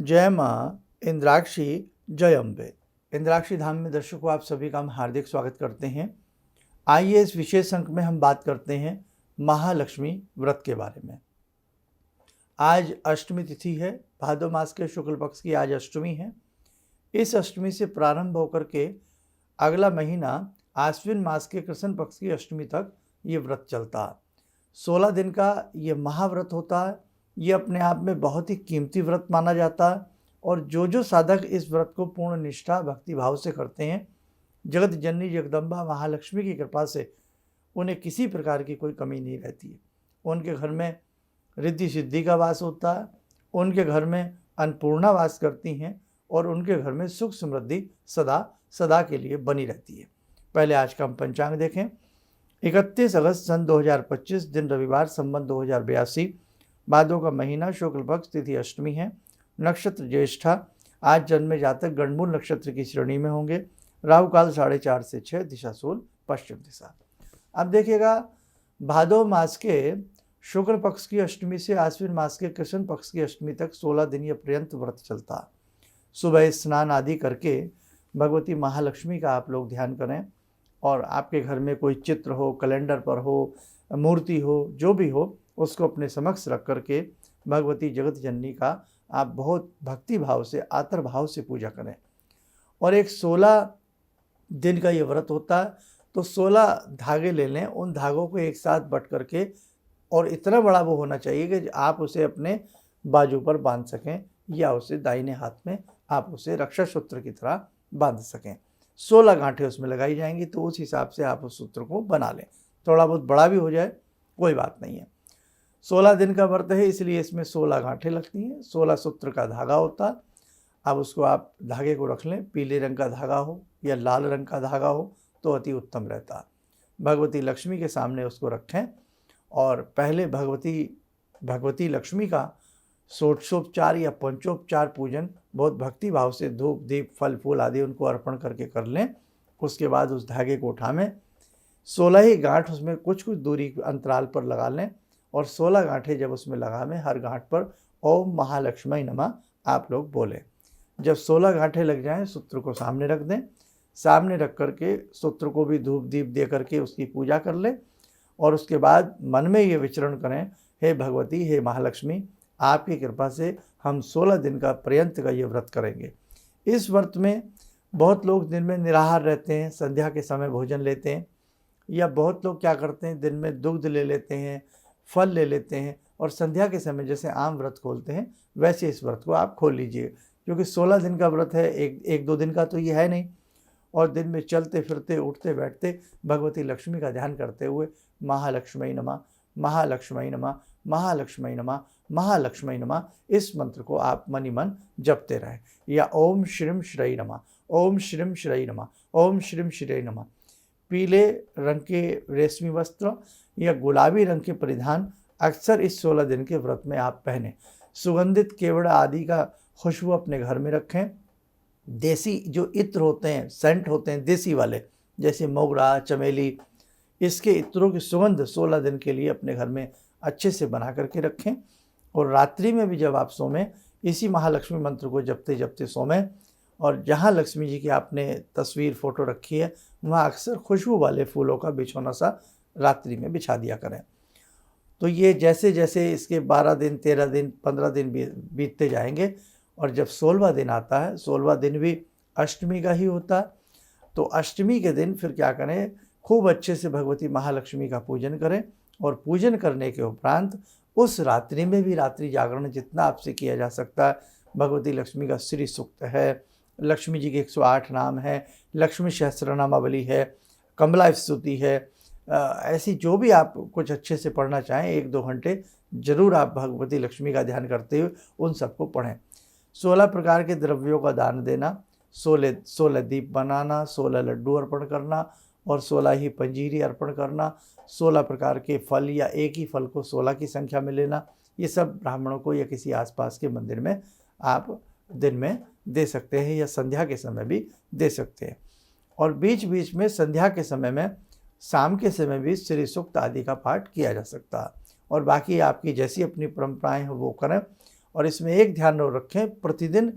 जय माँ इंद्राक्षी जय अम्बे। इंद्राक्षी धाम में दर्शकों आप सभी का हम हार्दिक स्वागत करते हैं। आइए इस विशेष अंक में हम बात करते हैं महालक्ष्मी व्रत के बारे में। आज अष्टमी तिथि है, भादो मास के शुक्ल पक्ष की आज अष्टमी है। इस अष्टमी से प्रारंभ होकर के अगला महीना आश्विन मास के कृष्ण पक्ष की अष्टमी तक ये व्रत चलता है। 16 दिन का ये महाव्रत होता है। ये अपने आप में बहुत ही कीमती व्रत माना जाता है और जो साधक इस व्रत को पूर्ण निष्ठा भक्ति भाव से करते हैं, जगत जननी जगदम्बा महालक्ष्मी की कृपा से उन्हें किसी प्रकार की कोई कमी नहीं रहती है। उनके घर में रिद्धि सिद्धि का वास होता है, उनके घर में अन्नपूर्णा वास करती हैं और उनके घर में सुख समृद्धि सदा सदा के लिए बनी रहती है। पहले आज का हम पंचांग देखें। 31 अगस्त सन 2025 दिन रविवार, संवत 2082, भादों का महीना, शुक्ल पक्ष, तिथि अष्टमी है, नक्षत्र ज्येष्ठा। आज जन्मे जातक गणमूल नक्षत्र की श्रेणी में होंगे। राहु काल 4:30 से 6, दिशा सूल पश्चिम दिशा। अब देखिएगा, भादो मास के शुक्ल पक्ष की अष्टमी से आश्विन मास के कृष्ण पक्ष की अष्टमी तक 16 दिन ये पर्यंत व्रत चलता है। सुबह स्नान आदि करके भगवती महालक्ष्मी का आप लोग ध्यान करें और आपके घर में कोई चित्र हो, कैलेंडर पर हो, मूर्ति हो, जो भी हो, उसको अपने समक्ष रख करके भगवती जगत जननी का आप बहुत भक्ति भाव से, आतर भाव से पूजा करें। और एक 16 दिन का ये व्रत होता है, तो 16 धागे ले लें। उन धागों को एक साथ बट करके, और इतना बड़ा वो होना चाहिए कि आप उसे अपने बाजू पर बांध सकें या उसे दाहिने हाथ में आप उसे रक्षा सूत्र की तरह बांध सकें। 16 गांठें उसमें लगाई जाएंगी, तो उस हिसाब से आप उस सूत्र को बना लें। थोड़ा बहुत बड़ा भी हो जाए कोई बात नहीं है। 16 दिन का व्रत है, इसलिए इसमें 16 गांठें लगती हैं। 16 सूत्र का धागा होता है। अब उसको आप धागे को रख लें। पीले रंग का धागा हो या लाल रंग का धागा हो तो अति उत्तम रहता है। भगवती लक्ष्मी के सामने उसको रखें और पहले भगवती लक्ष्मी का षोडशोपचार या पंचोपचार पूजन बहुत भक्ति भाव से धूप दीप फल फूल आदि उनको अर्पण करके कर लें। उसके बाद उस धागे को उठावें। 16 ही गांठ उसमें कुछ दूरी अंतराल पर लगा लें और 16 गांठें जब उसमें लगावें, हर गांठ पर ओम महालक्ष्मी नमः आप लोग बोलें। जब 16 गांठें लग जाएं, सूत्र को सामने रख दें। सामने रख करके सूत्र को भी धूप दीप दे करके उसकी पूजा कर लें और उसके बाद मन में ये विचरण करें, हे भगवती, हे महालक्ष्मी, आपकी कृपा से हम 16 दिन का पर्यंत का ये व्रत करेंगे। इस व्रत में बहुत लोग दिन में निराहार रहते हैं, संध्या के समय भोजन लेते हैं, या बहुत लोग क्या करते हैं, दिन में दुग्ध ले लेते हैं, फल ले लेते हैं और संध्या के समय जैसे आम व्रत खोलते हैं वैसे इस व्रत को आप खोल लीजिए। क्योंकि 16 दिन का व्रत है, एक दो दिन का तो ये है नहीं। और दिन में चलते फिरते उठते बैठते भगवती लक्ष्मी का ध्यान करते हुए महालक्ष्मी नमः, महालक्ष्मी नमः, महालक्ष्मी नमः, महालक्ष्मी नमः, इस मंत्र को आप मनि मन जपते रहें। या ओम श्रीम श्री नमः, ओम श्रीम श्री नमः, ओम श्रीम श्री नमः। पीले रंग के रेशमी वस्त्र या गुलाबी रंग के परिधान अक्सर इस 16 दिन के व्रत में आप पहने। सुगंधित केवड़ा आदि का खुशबू अपने घर में रखें। देसी जो इत्र होते हैं, सेंट होते हैं देसी वाले, जैसे मोगरा, चमेली, इसके इत्रों की सुगंध 16 दिन के लिए अपने घर में अच्छे से बना करके रखें। और रात्रि में भी जब आप सोमें, इसी महालक्ष्मी मंत्र को जपते जपते सोमें। और जहाँ लक्ष्मी जी की आपने तस्वीर फोटो रखी है, वहाँ अक्सर खुशबू वाले फूलों का बिछौना सा रात्रि में बिछा दिया करें। तो ये जैसे जैसे इसके 12 दिन, 13 दिन, 15 दिन बीतते जाएंगे और जब 16वां दिन आता है, 16वां दिन भी अष्टमी का ही होता है, तो अष्टमी के दिन फिर क्या करें, खूब अच्छे से भगवती महालक्ष्मी का पूजन करें। और पूजन करने के उपरांत उस रात्रि में भी रात्रि जागरण जितना आपसे किया जा सकता है, भगवती लक्ष्मी का श्री सूक्त है, लक्ष्मी जी के 108 नाम है, लक्ष्मी सहस्रनामावली है, कमला स्तुति है, ऐसी जो भी आप कुछ अच्छे से पढ़ना चाहें, 1-2 घंटे जरूर आप भगवती लक्ष्मी का ध्यान करते हुए उन सबको पढ़ें। 16 प्रकार के द्रव्यों का दान देना, 16 दीप बनाना, 16 लड्डू अर्पण करना और 16 ही पंजीरी अर्पण करना, 16 प्रकार के फल या एक ही फल को 16 की संख्या में लेना, ये सब ब्राह्मणों को या किसी आसपास के मंदिर में आप दिन में दे सकते हैं या संध्या के समय भी दे सकते हैं। और बीच बीच में संध्या के समय में, शाम के समय भी श्री सूक्त आदि का पाठ किया जा सकता है। और बाकी आपकी जैसी अपनी परंपराएं हो वो करें। और इसमें एक ध्यान रखें, प्रतिदिन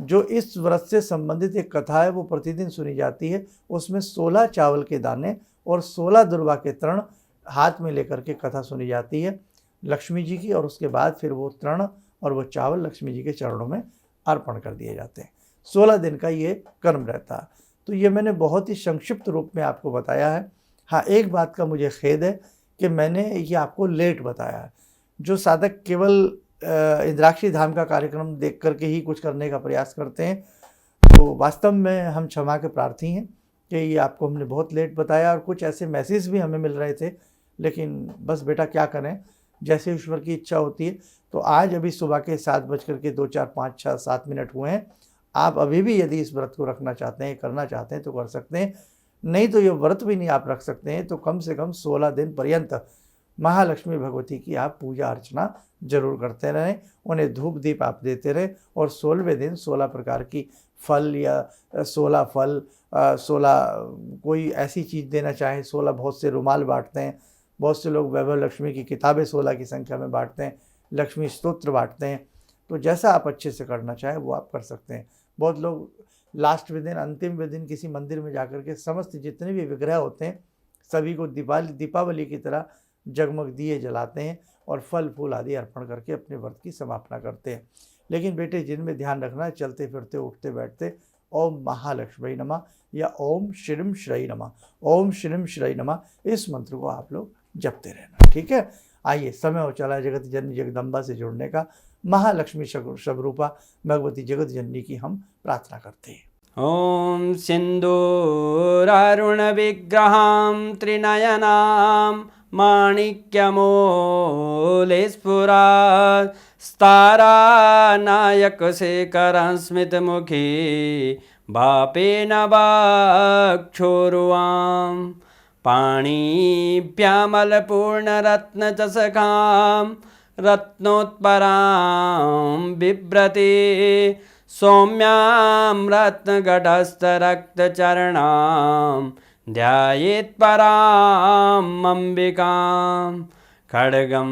जो इस व्रत से संबंधित एक कथा है वो प्रतिदिन सुनी जाती है। उसमें 16 चावल के दाने और 16 दुर्वा के तृण हाथ में लेकर के कथा सुनी जाती है लक्ष्मी जी की, और उसके बाद फिर वो तृण और वो चावल लक्ष्मी जी के चरणों में अर्पण कर दिए जाते हैं। 16 दिन का ये कर्म रहता है। तो ये मैंने बहुत ही संक्षिप्त रूप में आपको बताया है। हाँ, एक बात का मुझे खेद है कि मैंने ये आपको लेट बताया है। जो साधक केवल इंद्राक्षी धाम का कार्यक्रम देख करके ही कुछ करने का प्रयास करते हैं, तो वास्तव में हम क्षमा के प्रार्थी हैं कि ये आपको हमने बहुत लेट बताया, और कुछ ऐसे मैसेज भी हमें मिल रहे थे, लेकिन बस बेटा क्या करें, जैसे ईश्वर की इच्छा होती है। तो आज अभी सुबह के 7:02, 4, 5, 6, 7 मिनट हुए हैं। आप अभी भी यदि इस व्रत को रखना चाहते हैं, करना चाहते हैं तो कर सकते हैं, नहीं तो ये व्रत भी नहीं आप रख सकते हैं तो कम से कम 16 दिन पर्यंत महालक्ष्मी भगवती की आप पूजा अर्चना जरूर करते रहें, उन्हें धूप दीप आप देते रहें, और 16वें दिन 16 प्रकार की फल या 16 फल 16 कोई ऐसी चीज़ देना चाहें। 16 बहुत से रुमाल बांटते हैं, बहुत से लोग वैभव लक्ष्मी की किताबें 16 की संख्या में बांटते हैं, लक्ष्मी स्तोत्र बांटते हैं। तो जैसा आप अच्छे से करना चाहें वो आप कर सकते हैं। बहुत लोग लास्टवें दिन, अंतिमवें दिन किसी मंदिर में जाकर के समस्त जितने भी विग्रह होते हैं सभी को दीपावली की तरह जगमग दिए जलाते हैं और फल फूल आदि अर्पण करके अपने व्रत की समापना करते हैं। लेकिन बेटे, जिनमें ध्यान रखना है, चलते फिरते उठते बैठते ओम महालक्ष्मी नमः या ओम श्रीम श्रई नमः, ओम श्रीम श्रई नमः, इस मंत्र को आप लोग जपते रहना। ठीक है, आइए समय हो चला जगत जननी जगदम्बा से जुड़ने का। महालक्ष्मी स्वरूपा भगवती जगत जननी की हम प्रार्थना करते हैं। ॐ सिन्दूरारुणविग्रहां त्रिनयनां माणिक्यमूलस्फुरात् स्तारानायकशेखरं स्मितमुखी भापेन वाक्षोरुवां पाणिभ्यामलपूर्णरत्नचषकां रत्नोत्परां बिभ्रति सौम्यां रत्नघटस्थरक्तचरणां ध्यायेत्परामम्बिकां खड्गं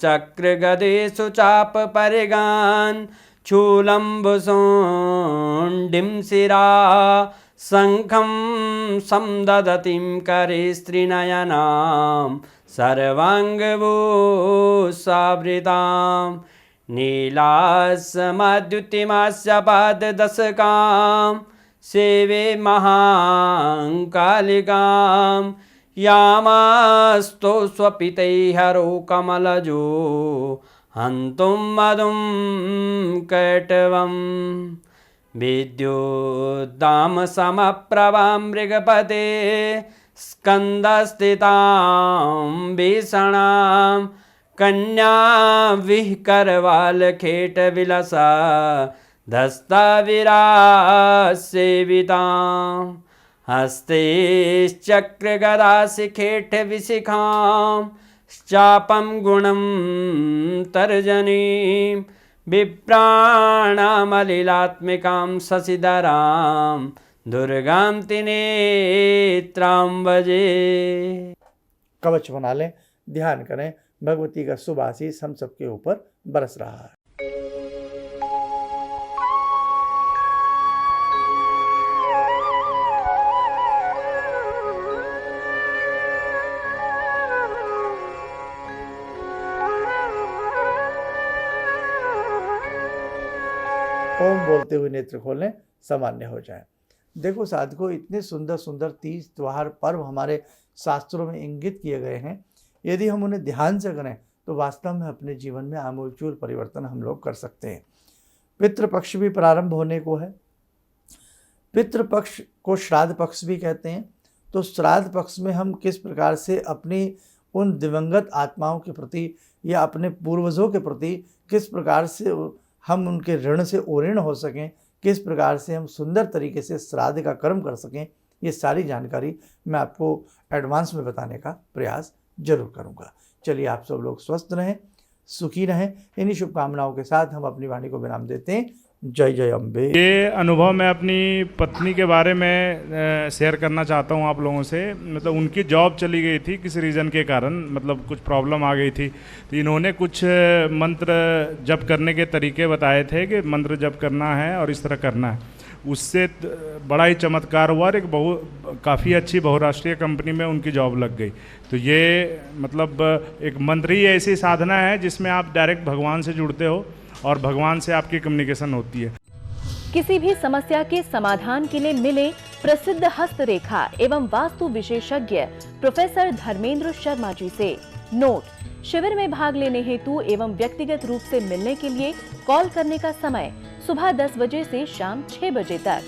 चक्रगदेषु चापपरिगान् शूलम्बुशोण्डिं शिरा शङ्खं संदधतीं करे स्त्रीनयनां सर्वाङ्गभूषावृतां नीलास्मद्युतिमास्य पाददशकां सेवे महाकालिकां यामास्तो स्वपितैहरो कमलजो हन्तुं मधुं कैटवं विद्युद्दामसमप्रभां मृगपते स्कन्दस्थितां भीषणां कन्या विहकरवालखेटविलसा धस्ताविरासेवितां हस्तैश्चक्रगदाशिखेटविशिखां चापं गुणं तर्जनीं विप्राणामलिलात्मिकां शशिधरां दुर्गां त्रिनेत्रां भजे। कवच बना लें, ध्यान करें, भगवती का शुभ आशीष हम सबके ऊपर बरस रहा है। ओम बोलते हुए नेत्र खोलें, सामान्य हो जाए। देखो साधकों, इतने सुंदर सुंदर तीज त्योहार पर्व हमारे शास्त्रों में इंगित किए गए हैं। यदि हम उन्हें ध्यान से करें तो वास्तव में अपने जीवन में आमूलचूल परिवर्तन हम लोग कर सकते हैं। पितृपक्ष भी प्रारंभ होने को है। पितृपक्ष को श्राद्ध पक्ष भी कहते हैं। तो श्राद्ध पक्ष में हम किस प्रकार से अपनी उन दिवंगत आत्माओं के प्रति या अपने पूर्वजों के प्रति किस प्रकार से हम उनके ऋण से ओऋण हो सकें, किस प्रकार से हम सुंदर तरीके से श्राद्ध का कर्म कर सकें, ये सारी जानकारी मैं आपको एडवांस में बताने का प्रयास जरूर करूंगा। चलिए, आप सब लोग स्वस्थ रहें, सुखी रहें। इन्हीं शुभकामनाओं के साथ हम अपनी वाणी को विराम देते हैं। जय जय अम्बे। ये अनुभव मैं अपनी पत्नी के बारे में शेयर करना चाहता हूँ आप लोगों से। मतलब उनकी जॉब चली गई थी किसी रीज़न के कारण, मतलब कुछ प्रॉब्लम आ गई थी, तो इन्होंने कुछ मंत्र जप करने के तरीके बताए थे कि मंत्र जप करना है और इस तरह करना है। उससे बड़ा ही चमत्कार हुआ और एक काफ़ी अच्छी बहुराष्ट्रीय कंपनी में उनकी जॉब लग गई। तो ये मतलब एक मंत्र ही ऐसी साधना है जिसमें आप डायरेक्ट भगवान से जुड़ते हो और भगवान से आपकी कम्युनिकेशन होती है। किसी भी समस्या के समाधान के लिए मिले प्रसिद्ध हस्तरेखा एवं वास्तु विशेषज्ञ प्रोफेसर धर्मेंद्र शर्मा जी से। नोट: शिविर में भाग लेने हेतु एवं व्यक्तिगत रूप से मिलने के लिए कॉल करने का समय सुबह 10 बजे से शाम 6 बजे तक।